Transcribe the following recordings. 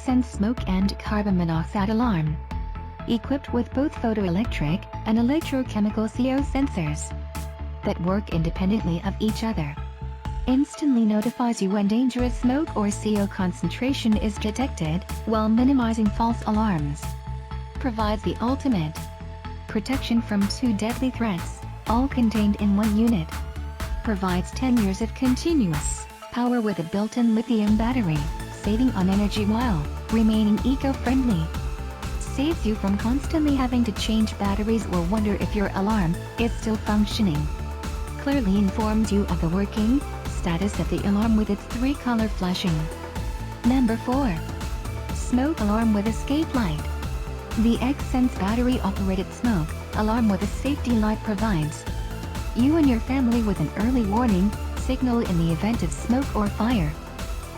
sense smoke and carbon monoxide alarm. Equipped with both photoelectric and electrochemical CO sensors that work independently of each other. Instantly notifies you when dangerous smoke or CO concentration is detected, while minimizing false alarms. Provides the ultimate protection from 2 deadly threats, all contained in one unit. Provides 10 years of continuous power with a built-in lithium battery, saving on energy while remaining eco-friendly. Saves you from constantly having to change batteries or wonder if your alarm is still functioning. Clearly informs you of the working status of the alarm with its 3-color flashing. Number 4. Smoke alarm with escape light. The X-Sense battery-operated smoke alarm with a safety light provides you and your family with an early warning signal in the event of smoke or fire.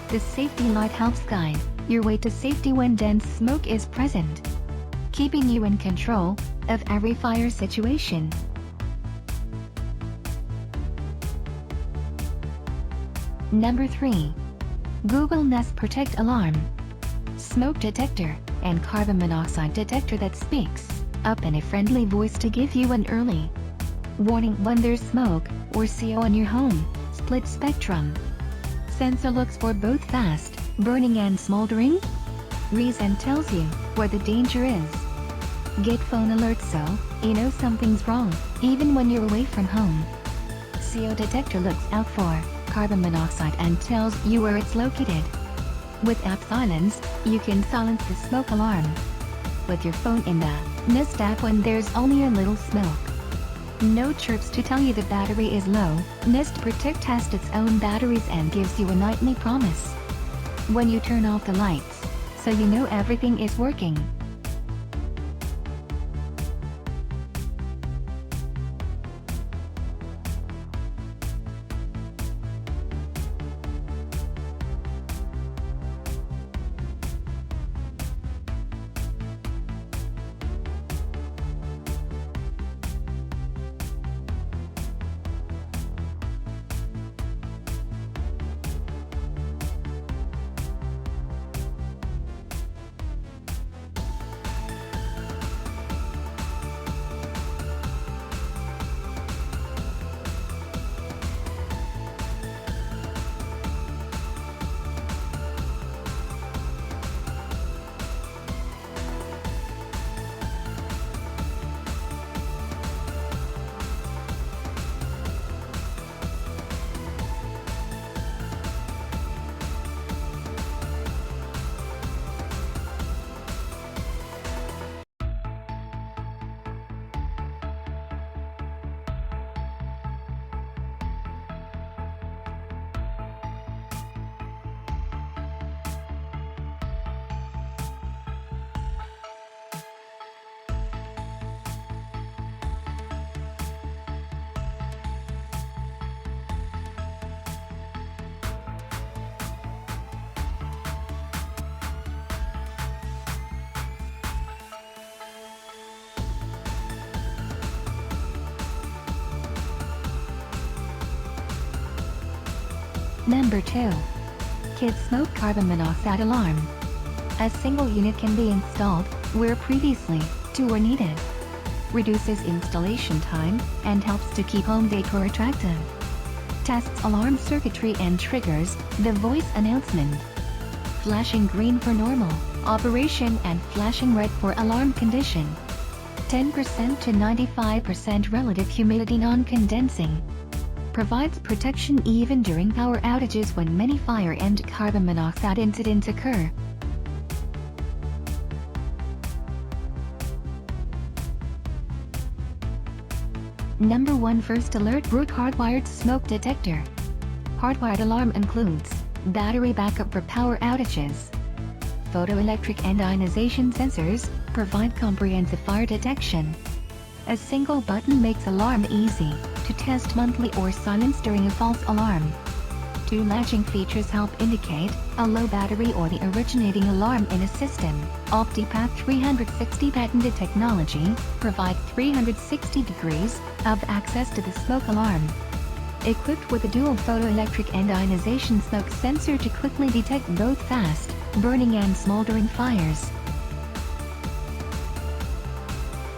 The safety light helps guide your way to safety when dense smoke is present, keeping you in control of every fire situation. Number 3. Google Nest Protect Alarm. Smoke detector and carbon monoxide detector that speaks up in a friendly voice to give you an early warning when there's smoke or CO in your home. Split spectrum sensor looks for both fast burning and smoldering and tells you where the danger is. Get phone alerts so you know something's wrong even when you're away from home. CO detector looks out for carbon monoxide and tells you where it's located. With app silence, you can silence the smoke alarm with your phone in the Nest app when there's only a little smoke. No chirps to tell you the battery is low. Nest Protect tests its own batteries and gives you a nightly promise when you turn off the lights, so you know everything is working. Number 2. Kidde Smoke Carbon Monoxide Alarm. A single unit can be installed where previously 2 were needed. Reduces installation time and helps to keep home decor attractive. Tests alarm circuitry and triggers the voice announcement. Flashing green for normal operation and flashing red for alarm condition. 10% to 95% relative humidity non-condensing. Provides protection even during power outages when many fire and carbon monoxide incidents occur. Number 1. First Alert Brook Hardwired Smoke Detector. Hardwired alarm includes battery backup for power outages. Photoelectric and ionization sensors provide comprehensive fire detection. A single button makes alarm easy to test monthly or silence during a false alarm. 2 latching features help indicate a low battery or the originating alarm in a system. OptiPath 360 patented technology provides 360 degrees of access to the smoke alarm. equipped with a dual photoelectric and ionization smoke sensor to quickly detect both fast, burning and smoldering fires.